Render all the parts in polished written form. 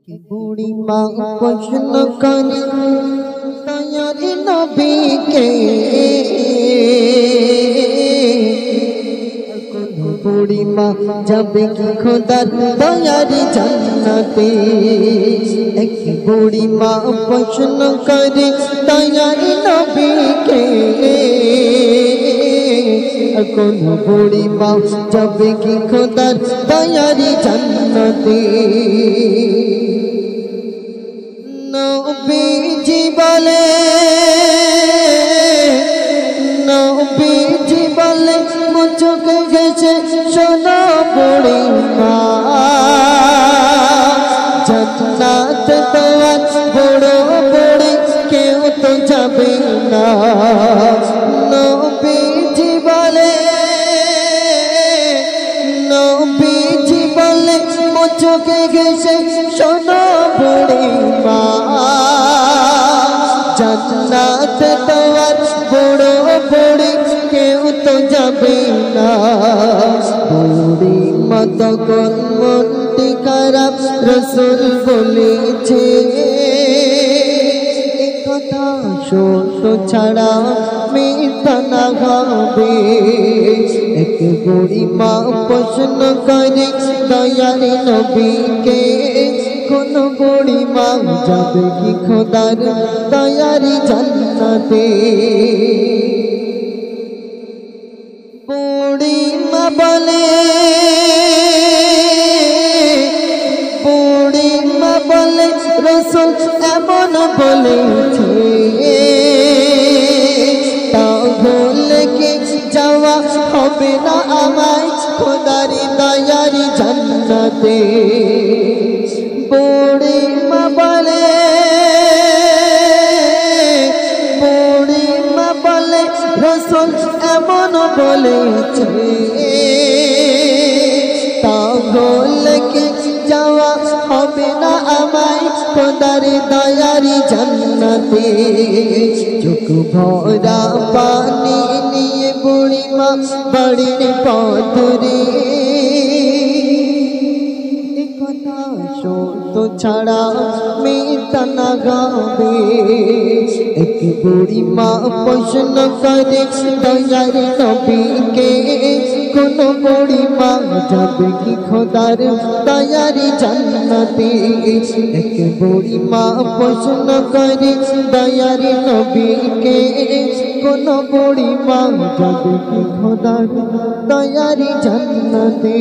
एक बूढ़ी माँ प्रश्न करे तैयारी नबी के बूढ़ी माँ जब की खुदा तैयारी जन्नते एक बूढ़ी माँ प्रश्न करे तैयारी नबी के कौन बूढ़ी माँ जब की खुदा तैयारी जन्नते नबीजी बोले मुझको कैसे सोना बूढ़ी माँ जन्नत तवार बड़ो बूढ़ी क्यों तो जाबे ना नबीजी बोले मुझको कैसे सोना बूढ़ी माँ जन्नत तवार बड़ो बूढ़ी क्यों तो जाबे ना बूढ़ी मत कोन मनटी खाराप रसूल बोलेছে एक कथा सत्य छाड़ा मिथ्या ना হবে एक बूढ़ी माँ प्रश्न करे दयारी नबी के কোন বড়ি মা যাবে কি খোদার তৈয়ারি জান্নাতে বড়ি মা বলে রাসূল এমন বলেছে তাহলে কি যাওয়া হবে না আমায় খোদার তৈয়ারি জান্নাতে बूढ़ी माँ बोले रसूल एमन बोलेছে তাহলে কি যাওয়া হবে না আমায় খোদার দয়ারি জান্নাতে চোখ ভরা পানি নিয়ে বুড়ি মা বাড়ির পথ ধরে तो छाड़ा मिथ्या ना गावे एक बूढ़ी माँ प्रश्न करे तैयारी नबी के कोन बूढ़ी माँ जाबे की खुदार तैयारी जन्नते एक बूढ़ी माँ प्रश्न करे तैयारी नबी के कोन बूढ़ी माँ जाबे की खुदार तैयारी जन्नते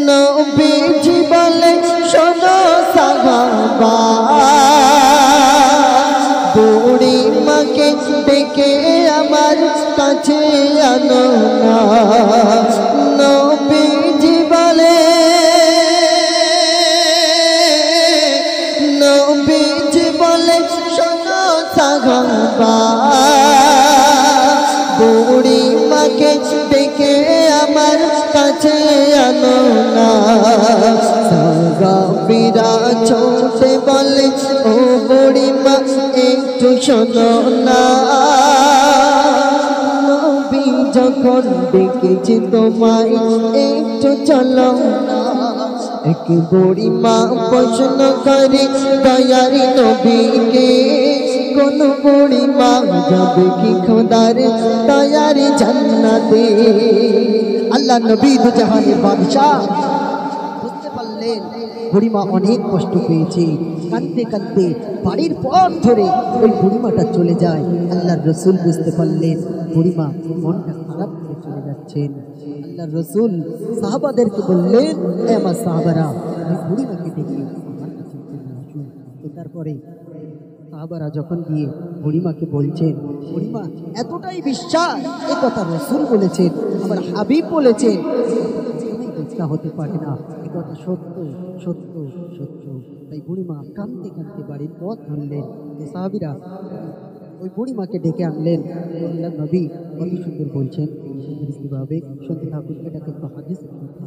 नबीजी बोले शोनो साहबा बूढ़ी माँ के डेके आमार काछे आनो ना नबीजी बोले शोनो साहबा बूढ़ी माँ के डेके आमार काछे आनो ना सागाबीरा छोटे बोले ओ बूढ़ी माँ एकटू शोनो ना नबी যখন ডেকেছে তোমায় একটু চলো না एक बूढ़ी माँ प्रश्न करे दयारी नबी के कोन बूढ़ी माँ जाबे की खुदार तैयारी जन्नते अल्लाह नबी दो जहाনের बादशाह বুঝতে পারলেন বুড়ি মা অনেক কষ্ট পেয়েছে কাঁদতে কাঁদতে বাড়ির পথ ধরে ওই বুড়ি মাটা চলে যায় আল্লাহর রাসূল বুঝতে পারলেন বুড়ি মা মনটা খারাপ করে চলে যাচ্ছেন আল্লাহর রাসূল সাহাবাদেরকে বললেন এ আমার সাহাবারা এই বুড়ি মাকে ডেকে আমার কাছে চলে আসুন তো তারপরে সাহাবারা যখন গিয়ে বুড়ি মাকে বলছেন বুড়ি মা এতটাই বিশ্বাস এই কথা রাসূল বলেছেন আমার হাবিব বলেছেন মিথ্যা হতে পারে না এই কথা সত্য সত্য সত্য তাই বুড়ি মা কাঁদতে কাঁদতে বাড়ির পথ ধরলেন সাহাবীরা ওই বুড়ি মাকে ডেকে আনলেন আল্লাহর নবী কত সুন্দর বলছেন সুন্দরভাবে শুনতে থাকুন এটা কিন্তু হাদিসের কথা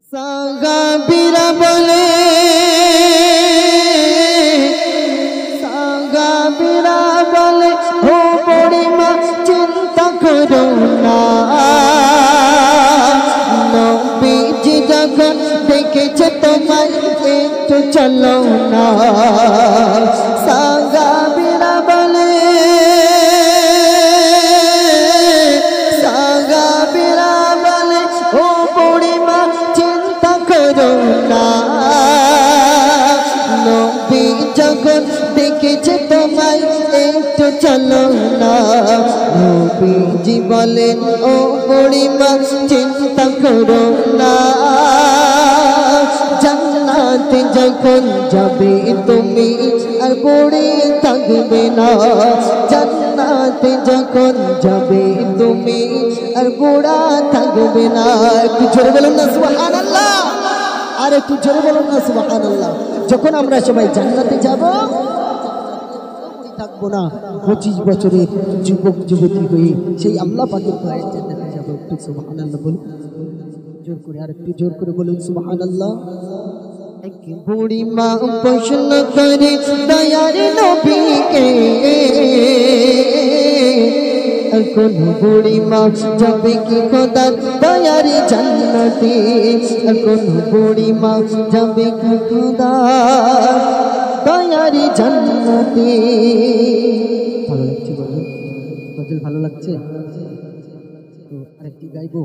সাহাবীরা বলে সাহাবীরা চলো না সাহাবীরা বলে ও বুড়িমা চিন্তা করো না নবী যখন দেখেছে তোমায় একটু চলো না নবীজি বলেন ও বুড়িমা চিন্তা করো না জান্নাতে যখন যাবে তুমি আর বুড়ি থাকবে না জান্নাতে যখন যাবে তুমি আর বুড়া থাকবে না একটু জোরে বলুন না সুবহানাল্লাহ আর একটু জোরে বলুন না সুবহানাল্লাহ যখন আমরা সবাই জান্নাতে যাব থাকবো না 25 বছরের যুবক যুবতী হয়ে সেই আল্লাহ পাকের পায়ে জান্নাতে যাব একটু সুবহানাল্লাহ বলুন জোর করে আর একটু জোর করে বলুন সুবহানাল্লাহ এক বুড়ি মা প্রশ্ন করে দয়ার নবীকে কোন বুড়ি মা যাবে কি খোদার দয়ার জান্নাতে কোন বুড়ি মা যাবে কি খোদার দয়ার জান্নাতে ভালো লাগছে গজল ভালো লাগছে তো আরেকটি গাইবো